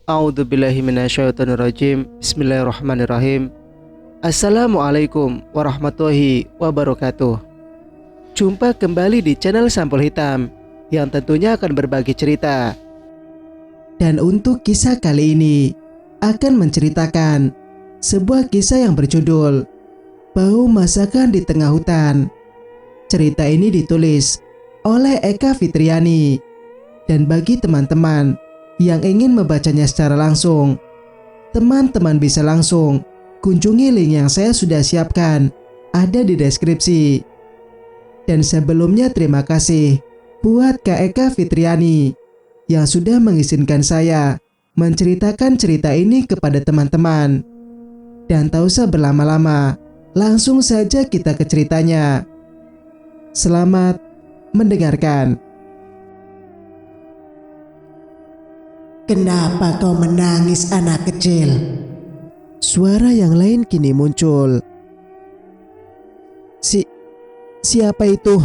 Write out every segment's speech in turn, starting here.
A'udzubillahi minasyaitonirrajim. Bismillahirrahmanirrahim. Assalamualaikum warahmatullahi wabarakatuh. Jumpa kembali di channel Sampul Hitam yang tentunya akan berbagi cerita. Dan untuk kisah kali ini akan menceritakan sebuah kisah yang berjudul Bau Masakan di Tengah Hutan. Cerita ini ditulis oleh Eka Fitriani. Dan bagi teman-teman yang ingin membacanya secara langsung, teman-teman bisa langsung kunjungi link yang saya sudah siapkan, ada di deskripsi. Dan sebelumnya terima kasih buat Kak Eka Fitriani yang sudah mengizinkan saya menceritakan cerita ini kepada teman-teman. Dan tak usah berlama-lama, langsung saja kita ke ceritanya. Selamat mendengarkan. Kenapa kau menangis, anak kecil? Suara yang lain kini muncul. Siapa itu?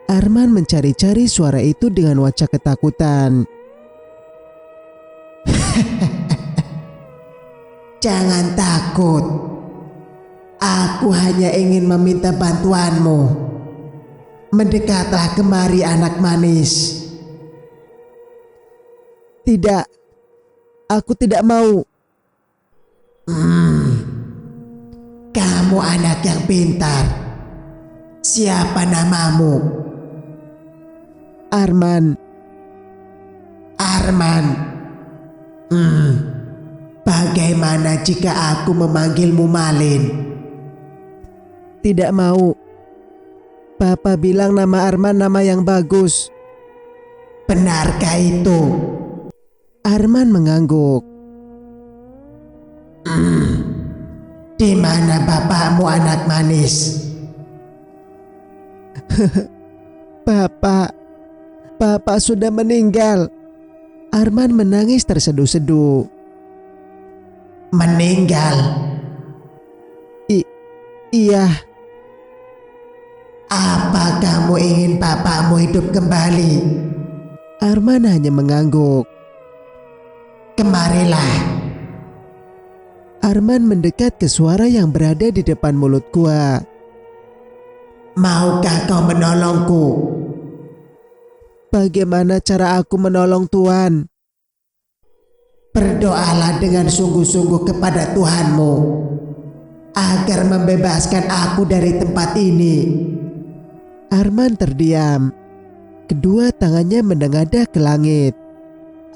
Arman mencari-cari suara itu dengan wajah ketakutan. Jangan takut. Aku hanya ingin meminta bantuanmu. Mendekatlah kemari, anak manis. Tidak, aku tidak mau. Kamu anak yang pintar. Siapa namamu? Arman. Arman. Bagaimana jika aku memanggilmu Malin? Tidak mau. Papa bilang nama Arman nama yang bagus. Benarkah itu? Arman mengangguk. Di mana bapakmu, anak manis? Bapak sudah meninggal. Arman menangis terseduh-seduh. Meninggal? Iya. Apa kamu ingin bapakmu hidup kembali? Arman hanya mengangguk. Kemarilah. Arman mendekat ke suara yang berada di depan mulut gua. Maukah kau menolongku? Bagaimana cara aku menolong Tuan? Berdoalah dengan sungguh-sungguh kepada Tuhanmu agar membebaskan aku dari tempat ini. Arman terdiam. Kedua tangannya menengadah ke langit.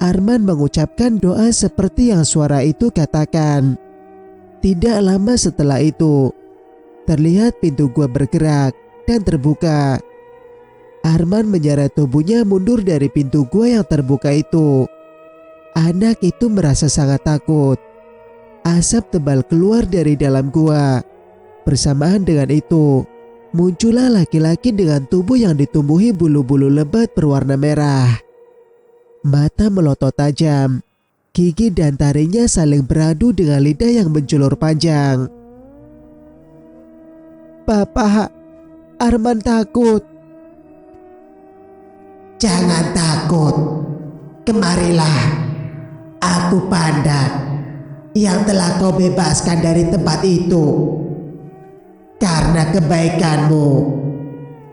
Arman mengucapkan doa seperti yang suara itu katakan. Tidak lama setelah itu, terlihat pintu gua bergerak dan terbuka. Arman menyeret tubuhnya mundur dari pintu gua yang terbuka itu. Anak itu merasa sangat takut. Asap tebal keluar dari dalam gua. Bersamaan dengan itu, muncullah laki-laki dengan tubuh yang ditumbuhi bulu-bulu lebat berwarna merah. Mata melotot tajam, gigi dan taringnya saling beradu dengan lidah yang menjulur panjang. Papa, Arman takut. Jangan takut. Kemarilah. Aku Panda yang telah kau bebaskan dari tempat itu. Karena kebaikanmu,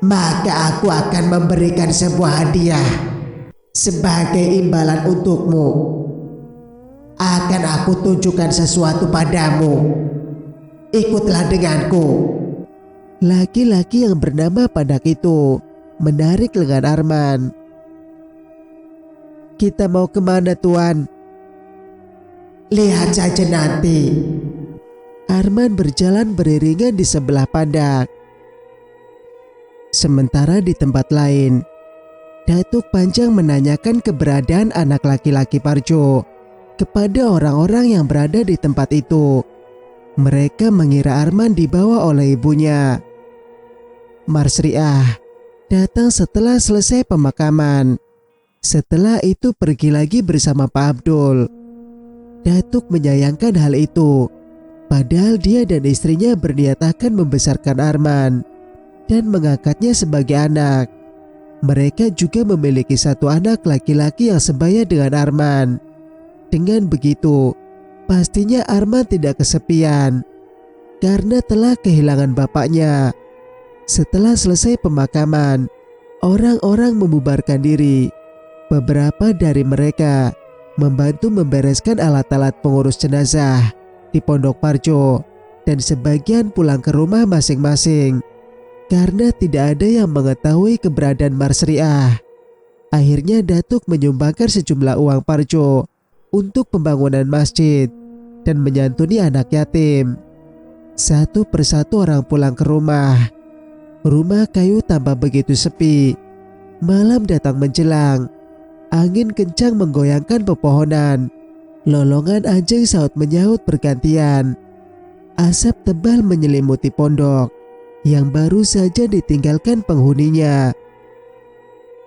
maka aku akan memberikan sebuah hadiah sebagai imbalan untukmu. Akan aku tunjukkan sesuatu padamu. Ikutlah denganku. Laki-laki yang bernama Pandak itu menarik lengan Arman. Kita mau kemana, Tuan? Lihat saja nanti. Arman berjalan beriringan di sebelah Pandak. Sementara di tempat lain, Datuk Panjang menanyakan keberadaan anak laki-laki Parjo kepada orang-orang yang berada di tempat itu. Mereka mengira Arman dibawa oleh ibunya. Marsriah datang setelah selesai pemakaman. Setelah itu pergi lagi bersama Pak Abdul. Datuk menyayangkan hal itu, padahal dia dan istrinya berniat akan membesarkan Arman dan mengangkatnya sebagai anak. Mereka juga memiliki satu anak laki-laki yang sebaya dengan Arman. Dengan begitu, pastinya Arman tidak kesepian karena telah kehilangan bapaknya. Setelah selesai pemakaman, orang-orang membubarkan diri. Beberapa dari mereka membantu membereskan alat-alat pengurus jenazah di Pondok Parjo dan sebagian pulang ke rumah masing-masing karena tidak ada yang mengetahui keberadaan Marsriah. Akhirnya Datuk menyumbangkan sejumlah uang Parjo untuk pembangunan masjid dan menyantuni anak yatim. Satu persatu orang pulang ke rumah. Rumah kayu tambah begitu sepi. Malam datang menjelang. Angin kencang menggoyangkan pepohonan. Lolongan anjing saut menyaut bergantian. Asap tebal menyelimuti pondok yang baru saja ditinggalkan penghuninya.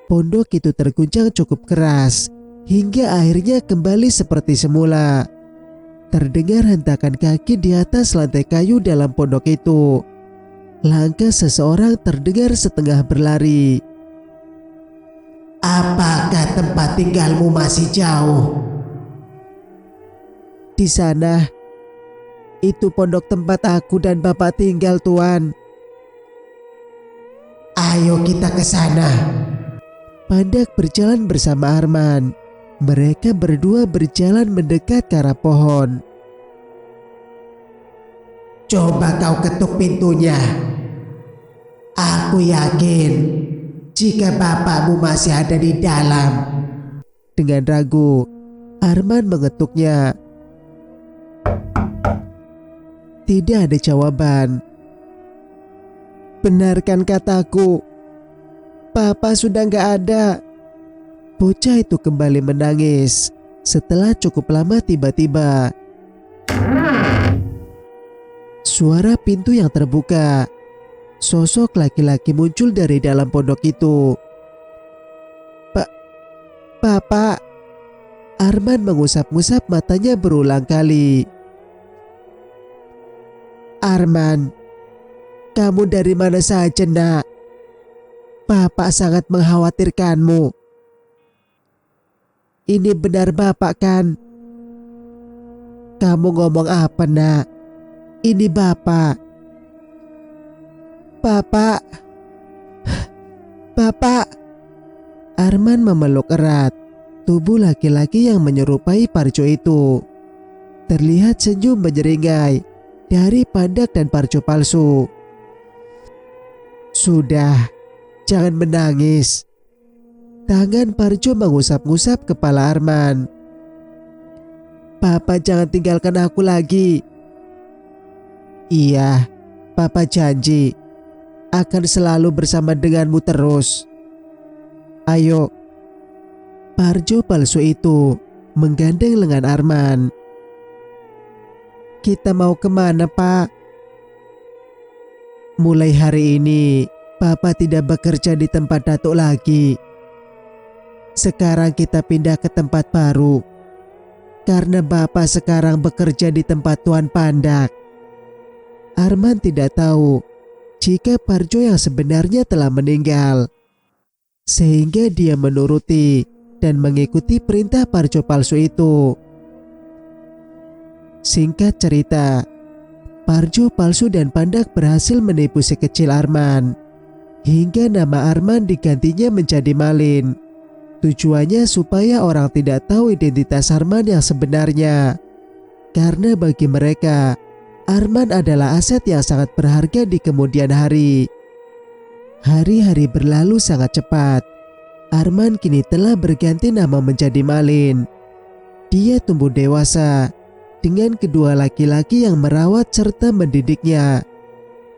Pondok itu terguncang cukup keras hingga akhirnya kembali seperti semula. Terdengar hentakan kaki di atas lantai kayu dalam pondok itu. Langkah seseorang terdengar setengah berlari. Apakah tempat tinggalmu masih jauh? Di sana. Itu pondok tempat aku dan bapak tinggal, Tuan. Ayo kita ke sana. Pandak berjalan bersama Arman. Mereka berdua berjalan mendekat ke arah pohon. Coba kau ketuk pintunya. Aku yakin jika bapakmu masih ada di dalam. Dengan ragu, Arman mengetuknya. Tidak ada jawaban. Benarkan kataku, Papa sudah gak ada. Bocah itu kembali menangis. Setelah cukup lama tiba-tiba suara pintu yang terbuka. Sosok laki-laki muncul dari dalam pondok itu. Papa. Arman mengusap-ngusap matanya berulang kali. Arman, kamu dari mana saja, Nak? Bapak sangat mengkhawatirkanmu. Ini benar Bapak kan? Kamu ngomong apa, Nak? Ini Bapak. Bapak. Bapak. Arman memeluk erat tubuh laki-laki yang menyerupai Parjo itu. Terlihat senyum menyeringai dari Pandak dan Parjo palsu. Sudah, jangan menangis. Tangan Parjo mengusap-ngusap kepala Arman. Papa jangan tinggalkan aku lagi. Iya, Papa janji akan selalu bersama denganmu terus. Ayo. Parjo palsu itu menggandeng lengan Arman. Kita mau kemana, Pak? Mulai hari ini, Papa tidak bekerja di tempat Datuk lagi. Sekarang kita pindah ke tempat baru. Karena Bapak sekarang bekerja di tempat Tuan Pandak. Arman tidak tahu jika Parjo yang sebenarnya telah meninggal. Sehingga dia menuruti dan mengikuti perintah Parjo palsu itu. Singkat cerita, Parjo palsu dan Pandak berhasil menipu si kecil Arman. Hingga nama Arman digantinya menjadi Malin. Tujuannya supaya orang tidak tahu identitas Arman yang sebenarnya. Karena bagi mereka, Arman adalah aset yang sangat berharga di kemudian hari. Hari-hari berlalu sangat cepat. Arman kini telah berganti nama menjadi Malin. Dia tumbuh dewasa dengan kedua laki-laki yang merawat serta mendidiknya.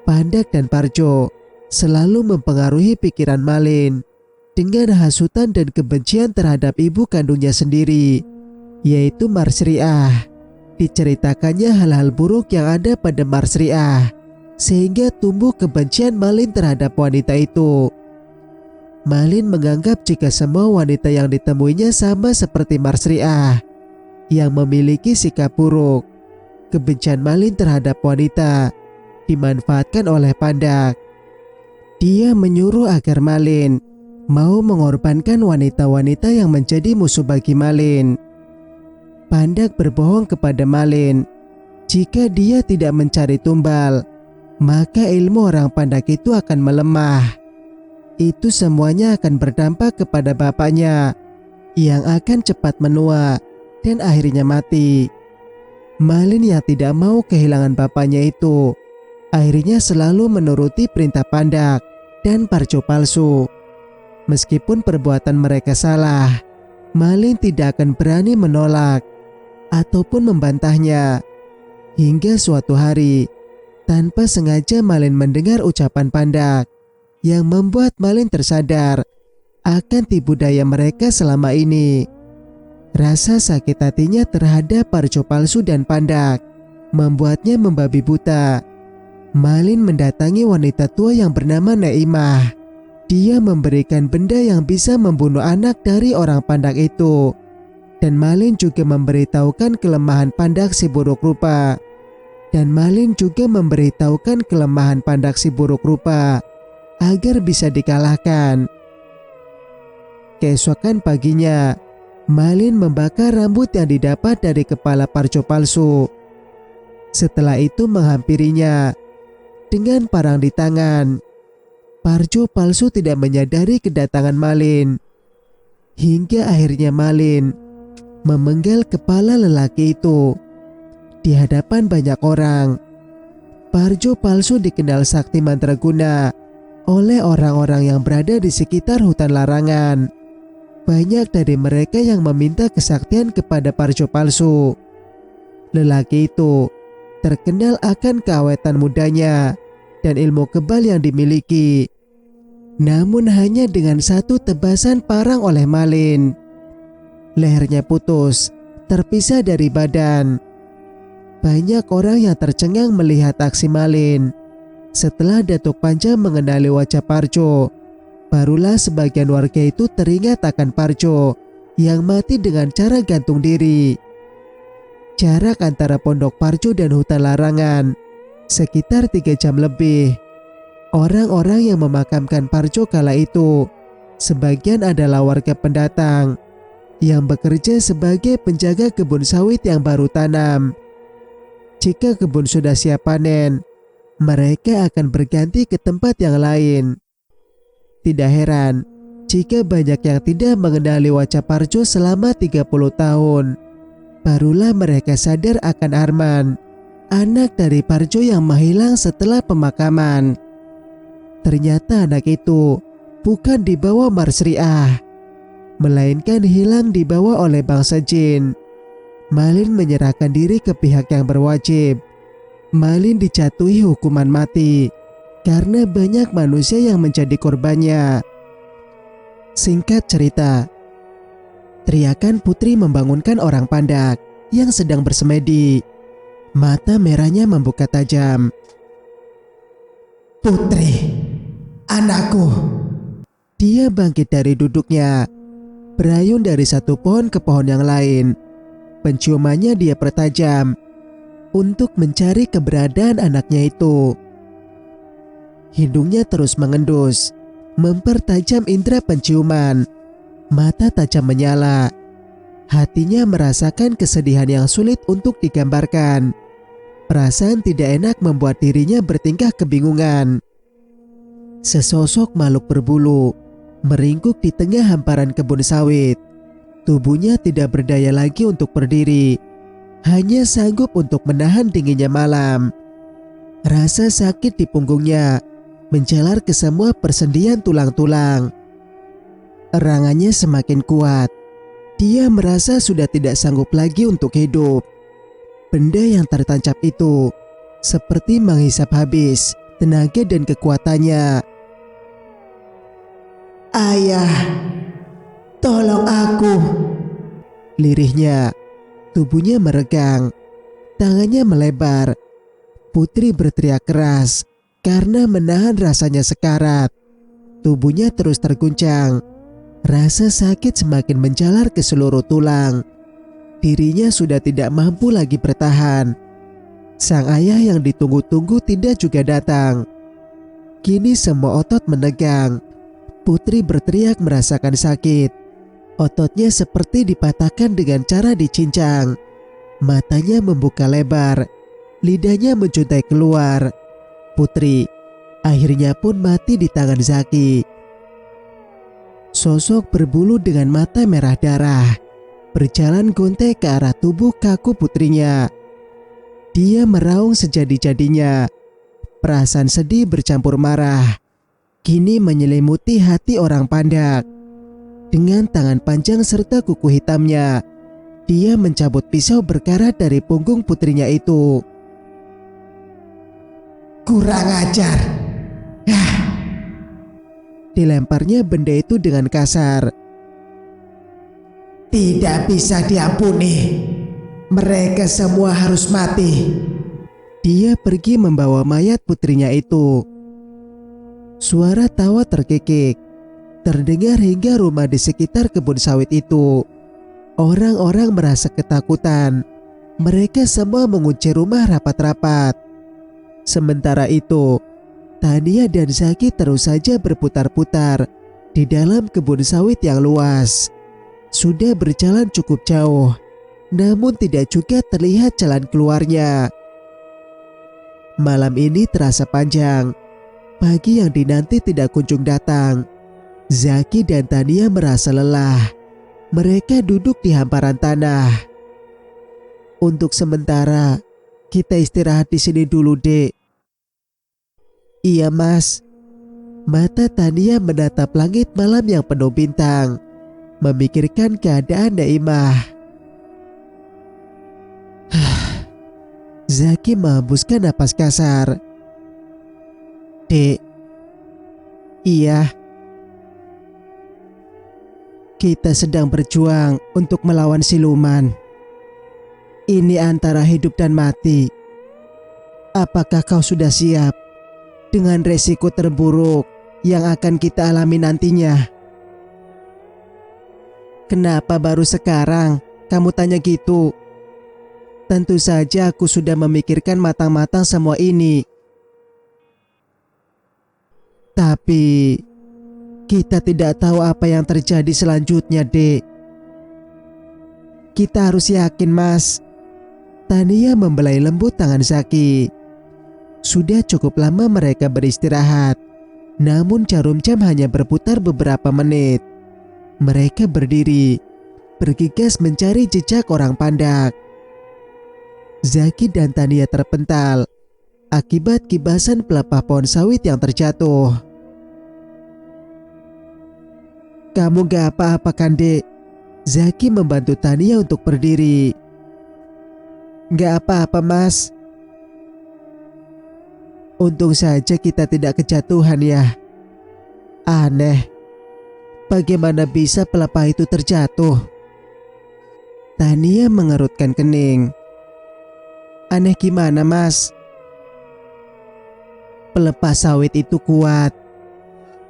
Pandak dan Parjo selalu mempengaruhi pikiran Malin dengan hasutan dan kebencian terhadap ibu kandungnya sendiri, yaitu Marsriah. Diceritakannya hal-hal buruk yang ada pada Marsriah, sehingga tumbuh kebencian Malin terhadap wanita itu. Malin menganggap jika semua wanita yang ditemuinya sama seperti Marsriah, yang memiliki sikap buruk. Kebencian Malin terhadap wanita dimanfaatkan oleh Pandak. Dia menyuruh agar Malin mau mengorbankan wanita-wanita yang menjadi musuh bagi Malin. Pandak berbohong kepada Malin. Jika dia tidak mencari tumbal, maka ilmu orang Pandak itu akan melemah. Itu semuanya akan berdampak kepada bapaknya yang akan cepat menua dan akhirnya mati. Malin yang tidak mau kehilangan bapaknya itu akhirnya selalu menuruti perintah Pandak dan Parjo palsu. Meskipun perbuatan mereka salah, Malin tidak akan berani menolak ataupun membantahnya. Hingga suatu hari, tanpa sengaja Malin mendengar ucapan Pandak yang membuat Malin tersadar akan tipu daya mereka selama ini. Rasa sakit hatinya terhadap Parjo palsu dan Pandak membuatnya membabi buta. Malin mendatangi wanita tua yang bernama Naimah. Dia memberikan benda yang bisa membunuh anak dari orang Pandak itu. Dan Malin juga memberitahukan kelemahan Pandak si buruk rupa. Agar bisa dikalahkan. Keesokan paginya, Malin membakar rambut yang didapat dari kepala Parjo palsu. Setelah itu menghampirinya dengan parang di tangan. Parjo palsu tidak menyadari kedatangan Malin. Hingga akhirnya Malin memenggal kepala lelaki itu di hadapan banyak orang. Parjo palsu dikenal sakti mandraguna oleh orang-orang yang berada di sekitar hutan larangan. Banyak dari mereka yang meminta kesaktian kepada Parjo palsu. Lelaki itu terkenal akan keawetan mudanya dan ilmu kebal yang dimiliki. Namun hanya dengan satu tebasan parang oleh Malin, lehernya putus, terpisah dari badan. Banyak orang yang tercengang melihat aksi Malin. Setelah Datuk Panca mengenali wajah Parjo, barulah sebagian warga itu teringat akan Parjo yang mati dengan cara gantung diri. Jarak antara pondok Parjo dan hutan larangan sekitar 3 jam lebih. Orang-orang yang memakamkan Parjo kala itu sebagian adalah warga pendatang yang bekerja sebagai penjaga kebun sawit yang baru tanam. Jika kebun sudah siap panen, mereka akan berganti ke tempat yang lain. Tidak heran jika banyak yang tidak mengenali wajah Parjo selama 30 tahun. Barulah mereka sadar akan Arman, anak dari Parjo yang menghilang setelah pemakaman. Ternyata anak itu bukan dibawa Marsriah, melainkan hilang dibawa oleh bangsa jin. Malin menyerahkan diri ke pihak yang berwajib. Malin dijatuhi hukuman mati karena banyak manusia yang menjadi korbannya. Singkat cerita, teriakan putri membangunkan orang Pandak yang sedang bersemedi. Mata merahnya membuka tajam. Putri, anakku. Dia bangkit dari duduknya, berayun dari satu pohon ke pohon yang lain. Penciumannya dia pertajam untuk mencari keberadaan anaknya itu. Hidungnya terus mengendus, mempertajam indera penciuman. Mata tajam menyala. Hatinya merasakan kesedihan yang sulit untuk digambarkan. Perasaan tidak enak membuat dirinya bertingkah kebingungan. Sesosok makhluk berbulu meringkuk di tengah hamparan kebun sawit. Tubuhnya tidak berdaya lagi untuk berdiri, hanya sanggup untuk menahan dinginnya malam. Rasa sakit di punggungnya menjalar ke semua persendian tulang-tulang. Erangannya semakin kuat. Dia merasa sudah tidak sanggup lagi untuk hidup. Benda yang tertancap itu seperti menghisap habis tenaga dan kekuatannya. Ayah, tolong aku. Lirihnya, tubuhnya meregang, tangannya melebar. Putri berteriak keras karena menahan rasanya sekarat. Tubuhnya terus terguncang. Rasa sakit semakin menjalar ke seluruh tulang. Dirinya sudah tidak mampu lagi bertahan. Sang ayah yang ditunggu-tunggu tidak juga datang. Kini semua otot menegang. Putri berteriak merasakan sakit. Ototnya seperti dipatahkan dengan cara dicincang. Matanya membuka lebar, lidahnya menjuntai keluar. Putri akhirnya pun mati di tangan Zaki. Sosok berbulu dengan mata merah darah berjalan gontai ke arah tubuh kaku putrinya. Dia meraung sejadi-jadinya. Perasaan sedih bercampur marah kini menyelimuti hati orang Pandak. Dengan tangan panjang serta kuku hitamnya, dia mencabut pisau berkarat dari punggung putrinya itu. Kurang ajar. Dilemparnya benda itu dengan kasar. Tidak bisa diampuni. Mereka semua harus mati. Dia pergi membawa mayat putrinya itu. Suara tawa terkikik terdengar hingga rumah di sekitar kebun sawit itu. Orang-orang merasa ketakutan. Mereka semua mengunci rumah rapat-rapat. Sementara itu, Tania dan Zaki terus saja berputar-putar di dalam kebun sawit yang luas. Sudah berjalan cukup jauh, namun tidak juga terlihat jalan keluarnya. Malam ini terasa panjang. Pagi yang dinanti tidak kunjung datang. Zaki dan Tania merasa lelah. Mereka duduk di hamparan tanah. Untuk sementara, kita istirahat di sini dulu, Dek. Iya, Mas. Mata Tania menatap langit malam yang penuh bintang, memikirkan keadaan Naimah. Zaki menghembuskan napas kasar. Dek. Iya. Kita sedang berjuang untuk melawan siluman. Ini antara hidup dan mati. Apakah kau sudah siap dengan resiko terburuk yang akan kita alami nantinya? Kenapa baru sekarang kamu tanya gitu? Tentu saja aku sudah memikirkan matang-matang semua ini. Tapi kita tidak tahu apa yang terjadi selanjutnya, Dek. Kita harus yakin, Mas. Tania membelai lembut tangan Zaki. Sudah cukup lama mereka beristirahat, namun jarum jam hanya berputar beberapa menit. Mereka berdiri, bergegas mencari jejak orang Pandak. Zaki dan Tania terpental akibat kibasan pelepah pohon sawit yang terjatuh. Kamu gak apa-apa kan, Dek? Zaki membantu Tania untuk berdiri. Gak apa-apa, Mas. Untung saja kita tidak kejatuhan ya. Aneh, bagaimana bisa pelepah itu terjatuh? Tania mengerutkan kening. Aneh gimana, Mas? Pelepah sawit itu kuat.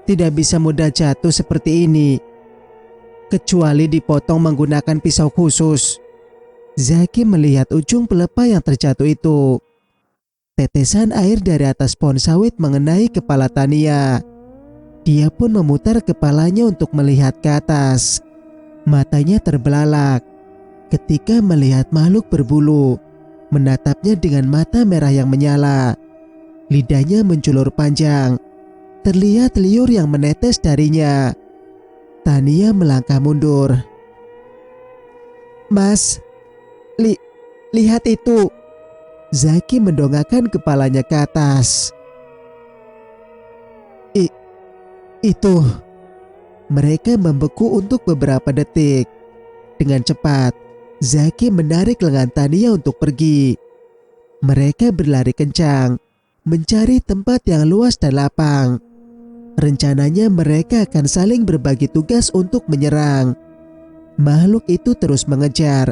Tidak bisa mudah jatuh seperti ini, kecuali dipotong menggunakan pisau khusus. Zaki melihat ujung pelepah yang terjatuh itu. Tetesan air dari atas pohon sawit mengenai kepala Tania. Dia pun memutar kepalanya untuk melihat ke atas. Matanya terbelalak ketika melihat makhluk berbulu menatapnya dengan mata merah yang menyala. Lidahnya menjulur panjang. Terlihat liur yang menetes darinya. Tania melangkah mundur. Mas, lihat itu. Zaki mendongakkan kepalanya ke atas. Itu. Mereka membeku untuk beberapa detik. Dengan cepat, Zaki menarik lengan Tania untuk pergi. Mereka berlari kencang, mencari tempat yang luas dan lapang. Rencananya mereka akan saling berbagi tugas untuk menyerang. Makhluk itu terus mengejar.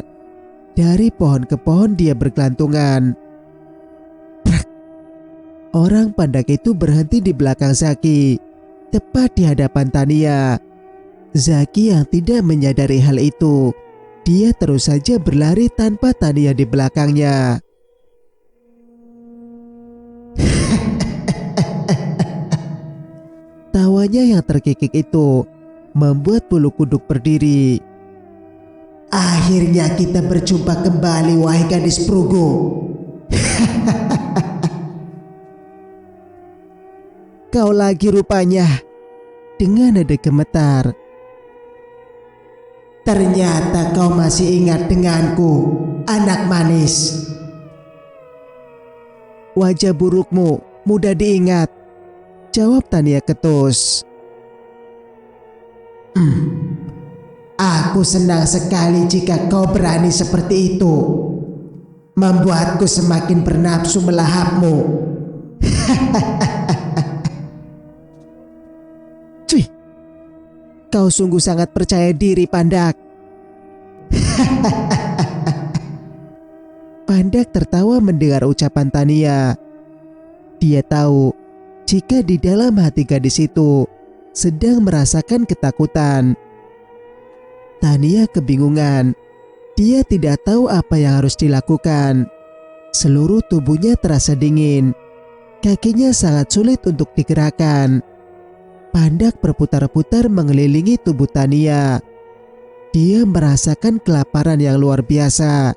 Dari pohon ke pohon dia bergelantungan. Prak. Orang Pandak itu berhenti di belakang Zaki, tepat di hadapan Tania. Zaki yang tidak menyadari hal itu, dia terus saja berlari tanpa Tania di belakangnya. Tawanya yang terkikik itu membuat bulu kuduk berdiri. Akhirnya kita berjumpa kembali, wahai gadis Prugo. Kau lagi rupanya, dengan nada gemetar. Ternyata kau masih ingat denganku, anak manis. Wajah burukmu mudah diingat, jawab Tania ketus. Aku senang sekali jika kau berani seperti itu. Membuatku semakin bernafsu melahapmu. Cuy, kau sungguh sangat percaya diri, Pandak. Pandak tertawa mendengar ucapan Tania. Dia tahu jika di dalam hati gadis itu sedang merasakan ketakutan. Tania kebingungan. Dia tidak tahu apa yang harus dilakukan. Seluruh tubuhnya terasa dingin. Kakinya sangat sulit untuk digerakkan. Pandak berputar-putar mengelilingi tubuh Tania. Dia merasakan kelaparan yang luar biasa.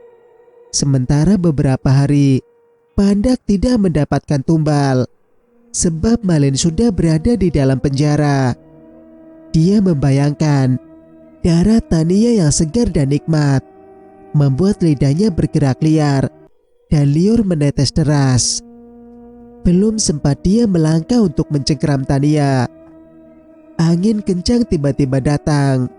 Sementara beberapa hari, Pandak tidak mendapatkan tumbal. Sebab Malin sudah berada di dalam penjara. Dia membayangkan darah Tania yang segar dan nikmat membuat lidahnya bergerak liar dan liur menetes deras. Belum sempat dia melangkah untuk mencengkeram Tania, angin kencang tiba-tiba datang.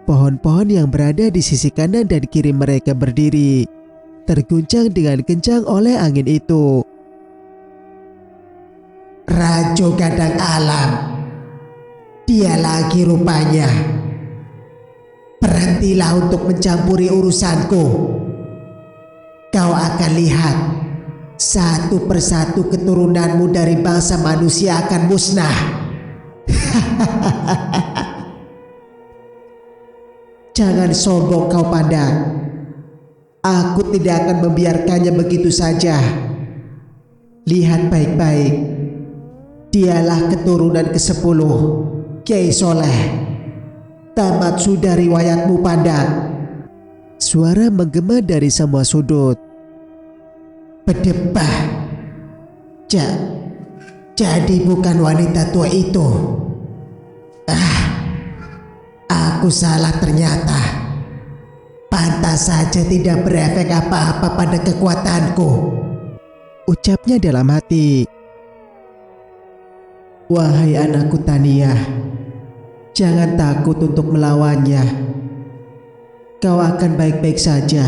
Pohon-pohon yang berada di sisi kanan dan kiri mereka berdiri, terguncang dengan kencang oleh angin itu. Rajo Gadang Alam, dia lagi rupanya. Berhentilah untuk mencampuri urusanku. Kau akan lihat, satu persatu keturunanmu dari bangsa manusia akan musnah. Jangan sombong kau, Pandak. Aku tidak akan membiarkannya begitu saja. Lihat baik-baik. Dialah keturunan ke-10 Kiai Soleh. Tamat sudah riwayatmu, Pandak. Suara menggema dari semua sudut. Berdebah. Jadi bukan wanita tua itu. Aku salah ternyata. Pantas saja tidak berefek apa-apa pada kekuatanku, ucapnya dalam hati. Wahai anakku Tania, jangan takut untuk melawannya. Kau akan baik-baik saja.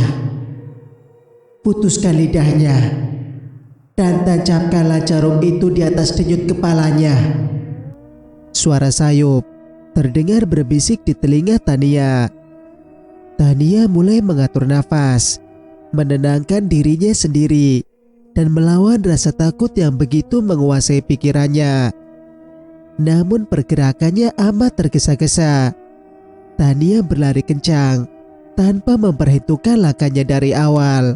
Putuskan lidahnya dan tancapkanlah jarum itu di atas denyut kepalanya. Suara sayup terdengar berbisik di telinga Tania. Tania mulai mengatur nafas, menenangkan dirinya sendiri, dan melawan rasa takut yang begitu menguasai pikirannya. Namun pergerakannya amat tergesa-gesa. Tania berlari kencang tanpa memperhitungkan langkahnya dari awal.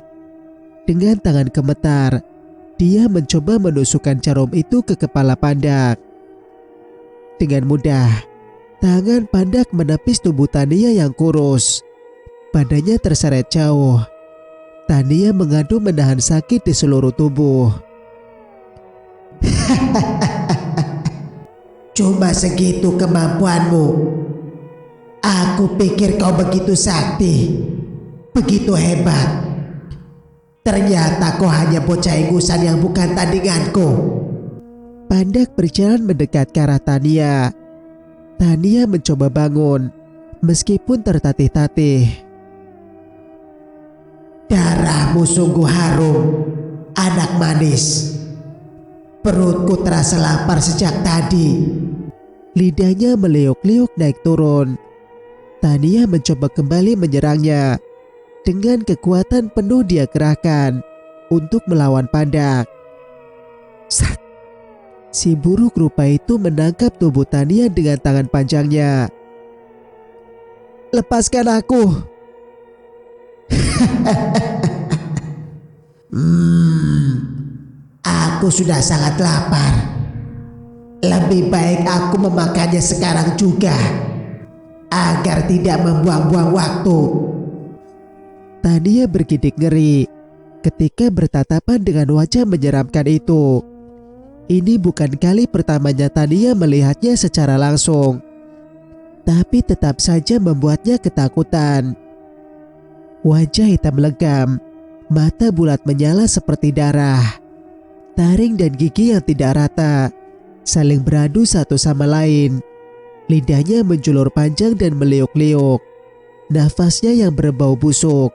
Dengan tangan gemetar, dia mencoba menusukkan jarum itu ke kepala Pandak. Dengan mudah, tangan Pandak menepis tubuh Tania yang kurus. Badannya terseret jauh. Tania mengadu menahan sakit di seluruh tubuh. Cuma segitu kemampuanmu. Aku pikir kau begitu sakti, begitu hebat. Ternyata kau hanya bocah ingusan yang bukan tandinganku. Pandak berjalan mendekat ke arah Tania. Tania mencoba bangun, meskipun tertatih-tatih. Darahmu sungguh harum, anak manis. Perutku terasa lapar sejak tadi. Lidahnya meliuk-liuk naik turun. Tania mencoba kembali menyerangnya. Dengan kekuatan penuh dia kerahkan untuk melawan Pandak. Sat! Si buruk rupa itu menangkap tubuh Tania dengan tangan panjangnya. Lepaskan aku. Aku sudah sangat lapar. Lebih baik aku memakannya sekarang juga. agar tidak membuang-buang waktu. Tania bergidik ngeri ketika bertatapan dengan wajah menyeramkan itu. Ini bukan kali pertamanya Tania melihatnya secara langsung, tapi tetap saja membuatnya ketakutan. Wajah hitam legam, mata bulat menyala seperti darah. Taring dan gigi yang tidak rata saling beradu satu sama lain. Lidahnya menjulur panjang dan meliuk-liuk. Nafasnya yang berbau busuk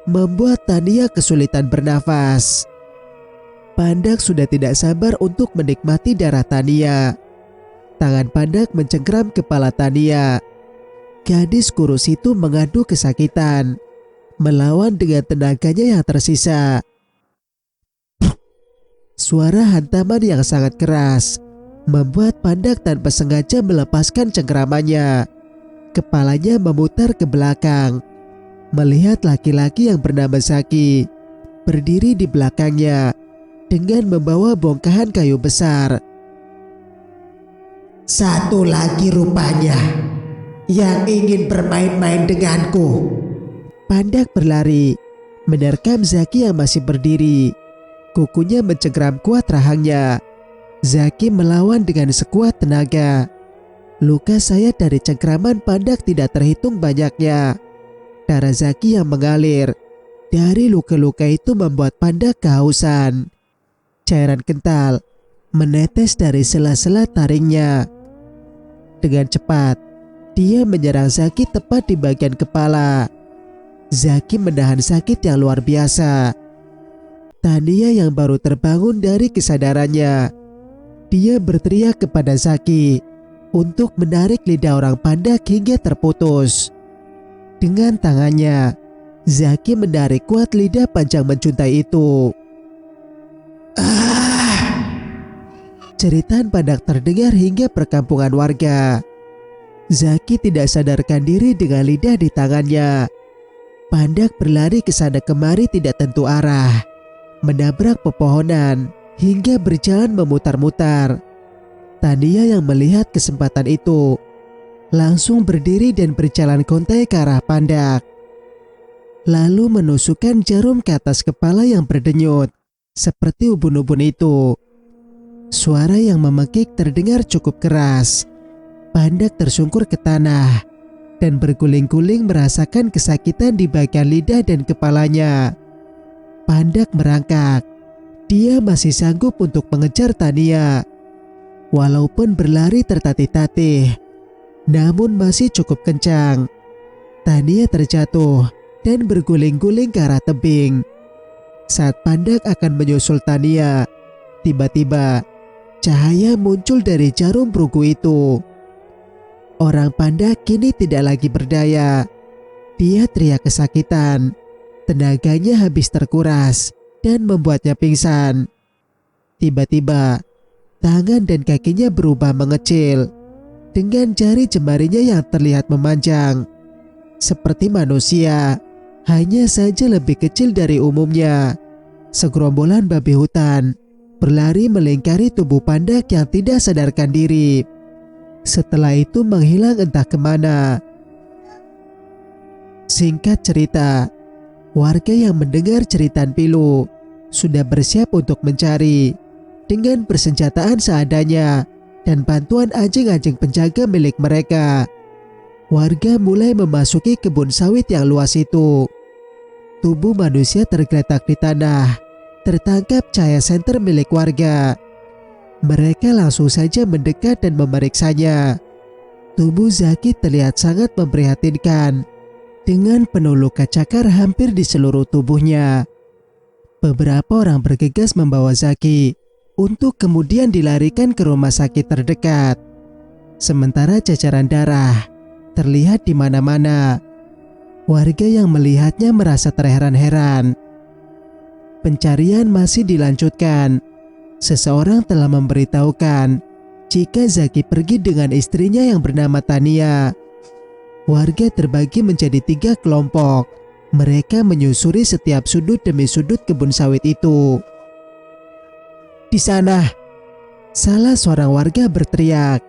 membuat Tania kesulitan bernafas. Pandak sudah tidak sabar untuk menikmati darah Tania. Tangan Pandak mencengkram kepala Tania. Gadis kurus itu mengadu kesakitan, melawan dengan tenaganya yang tersisa. Suara hantaman yang sangat keras membuat Pandak tanpa sengaja melepaskan cengkeramannya. Kepalanya memutar ke belakang, melihat laki-laki yang bernama Zaki berdiri di belakangnya dengan membawa bongkahan kayu besar. Satu lagi rupanya yang ingin bermain-main denganku. Pandak berlari, menerkam Zaki yang masih berdiri. Kukunya mencengkram kuat rahangnya. Zaki melawan dengan sekuat tenaga. Luka sayat dari cengkraman Pandak tidak terhitung banyaknya. Darah Zaki yang mengalir dari luka-luka itu membuat Pandak kehausan. Cairan kental menetes dari sela-sela taringnya. Dengan cepat, dia menyerang Zaki tepat di bagian kepala. Zaki menahan sakit yang luar biasa. Tania yang baru terbangun dari kesadarannya. Dia berteriak kepada Zaki untuk menarik lidah orang Pandak hingga terputus. Dengan tangannya, Zaki menarik kuat lidah panjang mencuntai itu. Jeritan Pandak terdengar hingga perkampungan warga. Zaki tidak sadarkan diri dengan lidah di tangannya. Pandak berlari ke sana kemari tidak tentu arah, menabrak pepohonan hingga berjalan memutar-mutar. Tania yang melihat kesempatan itu langsung berdiri dan berjalan kontai ke arah Pandak. Lalu menusukkan jarum ke atas kepala yang berdenyut seperti ubun-ubun itu. Suara yang memekik terdengar cukup keras. Pandak tersungkur ke tanah dan berguling-guling merasakan kesakitan di bagian lidah dan kepalanya. Pandak merangkak. Dia masih sanggup untuk mengejar Tania. Walaupun berlari tertatih-tatih, namun masih cukup kencang. Tania terjatuh dan berguling-guling ke arah tebing. Saat Pandak akan menyusul Tania, tiba-tiba cahaya muncul dari jarum perunggu itu. Orang Pandak kini tidak lagi berdaya. Dia teriak kesakitan. Tenaganya habis terkuras dan membuatnya pingsan. Tiba-tiba, tangan dan kakinya berubah mengecil. Dengan jari jemarinya yang terlihat memanjang. Seperti manusia, hanya saja lebih kecil dari umumnya. Segerombolan babi hutan berlari melingkari tubuh Pandak yang tidak sadarkan diri. Setelah itu menghilang entah kemana. Singkat cerita, warga yang mendengar jeritan pilu sudah bersiap untuk mencari dengan persenjataan seadanya dan bantuan anjing-anjing penjaga milik mereka. Warga mulai memasuki kebun sawit yang luas itu. Tubuh manusia tergeletak di tanah, tertangkap cahaya senter milik warga. Mereka langsung saja mendekat dan memeriksanya. Tubuh Zaki terlihat sangat memprihatinkan, dengan penuh luka cakar hampir di seluruh tubuhnya. Beberapa orang bergegas membawa Zaki untuk kemudian dilarikan ke rumah sakit terdekat. Sementara cacaran darah terlihat di mana-mana. Warga yang melihatnya merasa terheran-heran. Pencarian masih dilanjutkan. Seseorang telah memberitahukan jika Zaki pergi dengan istrinya yang bernama Tania. Warga terbagi menjadi 3 kelompok. Mereka menyusuri setiap sudut demi sudut kebun sawit itu. Di sana, salah seorang warga berteriak.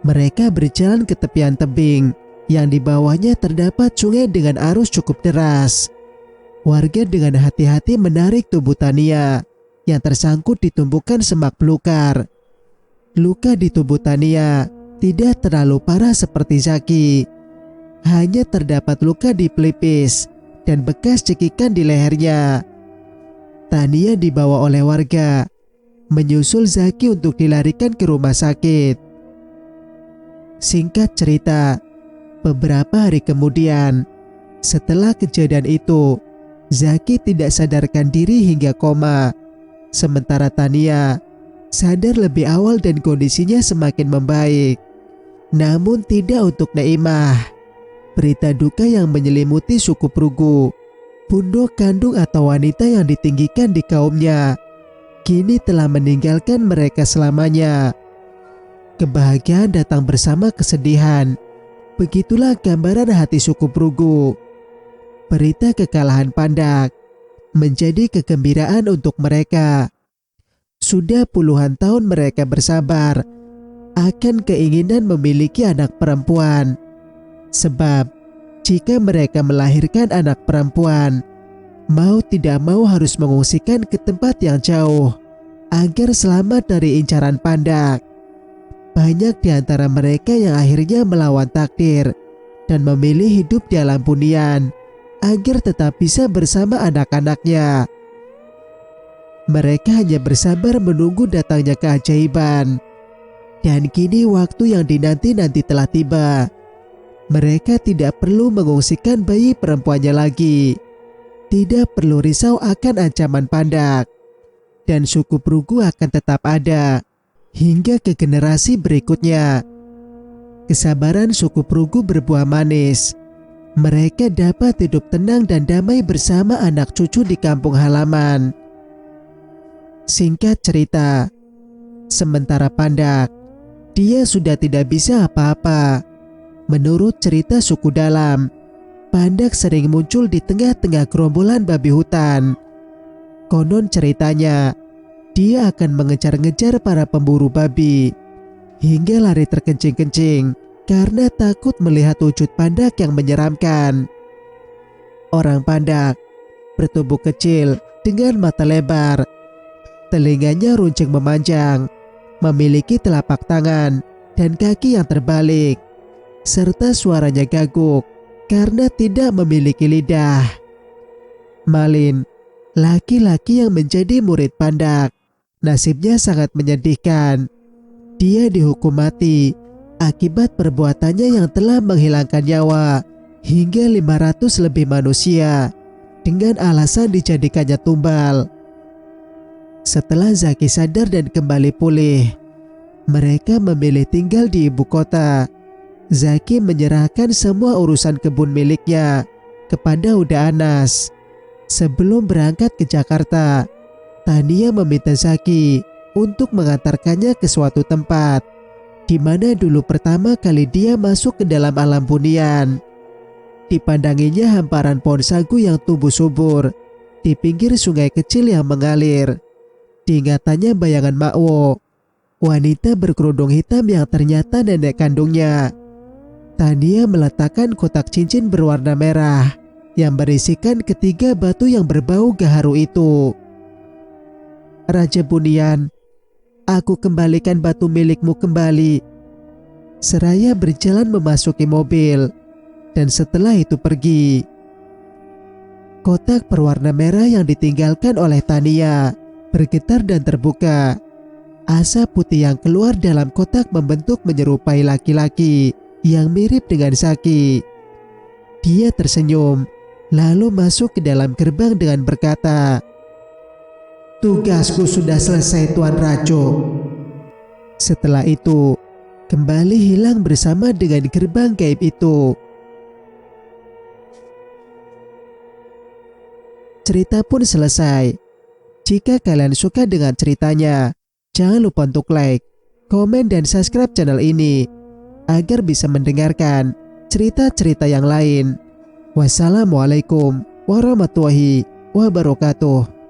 Mereka berjalan ke tepian tebing yang di bawahnya terdapat sungai dengan arus cukup deras. Warga dengan hati-hati menarik tubuh Tania yang tersangkut di tumpukan semak belukar. Luka di tubuh Tania tidak terlalu parah seperti Zaki. Hanya terdapat luka di pelipis dan bekas cekikan di lehernya. Tania dibawa oleh warga, menyusul Zaki untuk dilarikan ke rumah sakit. Singkat cerita, beberapa hari kemudian, setelah kejadian itu, Zaki tidak sadarkan diri hingga koma. Sementara Tania sadar lebih awal dan kondisinya semakin membaik. Namun tidak untuk Naimah. Berita duka yang menyelimuti suku Prugu, pundok kandung atau wanita yang ditinggikan di kaumnya, kini telah meninggalkan mereka selamanya. Kebahagiaan datang bersama kesedihan. Begitulah gambaran hati suku Prugu. Berita kekalahan Pandak menjadi kegembiraan untuk mereka. Sudah puluhan tahun mereka bersabar akan keinginan memiliki anak perempuan. Sebab jika mereka melahirkan anak perempuan, mau tidak mau harus mengungsikan ke tempat yang jauh agar selamat dari incaran Pandak. Banyak di antara mereka yang akhirnya melawan takdir dan memilih hidup di alam bunian agar tetap bisa bersama anak-anaknya. Mereka hanya bersabar menunggu datangnya keajaiban. Dan kini waktu yang dinanti-nanti telah tiba. Mereka tidak perlu mengungsikan bayi perempuannya lagi. Tidak perlu risau akan ancaman Pandak. Dan suku Prugu akan tetap ada hingga ke generasi berikutnya. Kesabaran suku Prugu berbuah manis. Mereka dapat hidup tenang dan damai bersama anak cucu di kampung halaman. Singkat cerita, sementara Pandak, dia sudah tidak bisa apa-apa. Menurut cerita suku dalam, Pandak sering muncul di tengah-tengah gerombolan babi hutan. Konon ceritanya, dia akan mengejar-ngejar para pemburu babi hingga lari terkencing-kencing karena takut melihat wujud Pandak yang menyeramkan. Orang Pandak bertubuh kecil dengan mata lebar, telinganya runcing memanjang, memiliki telapak tangan dan kaki yang terbalik, serta suaranya gaguk karena tidak memiliki lidah. Malin, laki-laki yang menjadi murid Pandak, nasibnya sangat menyedihkan. Dia dihukum mati akibat perbuatannya yang telah menghilangkan nyawa hingga 500 lebih manusia dengan alasan dijadikannya tumbal. Setelah Zaki sadar dan kembali pulih, mereka memilih tinggal di ibu kota. Zaki menyerahkan semua urusan kebun miliknya kepada Uda Anas. Sebelum berangkat ke Jakarta, Tania meminta Zaki untuk mengantarkannya ke suatu tempat di mana dulu pertama kali dia masuk ke dalam alam bunian. Dipandanginya hamparan pohon sagu yang tumbuh subur di pinggir sungai kecil yang mengalir. Diingatannya bayangan Makwo, wanita berkerudung hitam yang ternyata nenek kandungnya. Tania meletakkan kotak cincin berwarna merah yang berisikan ketiga batu yang berbau gaharu itu. Raja Bunian, aku kembalikan batu milikmu kembali. Seraya berjalan memasuki mobil dan setelah itu pergi. Kotak berwarna merah yang ditinggalkan oleh Tania bergetar dan terbuka. Asap putih yang keluar dalam kotak membentuk menyerupai laki-laki yang mirip dengan Zaki. Dia tersenyum, lalu masuk ke dalam gerbang dengan berkata, "Tugasku sudah selesai, Tuan Rajo." Setelah itu, kembali hilang bersama dengan gerbang gaib itu. Cerita pun selesai. Jika kalian suka dengan ceritanya, jangan lupa untuk like, komen, dan subscribe channel ini agar bisa mendengarkan cerita-cerita yang lain. Wassalamualaikum warahmatullahi wabarakatuh.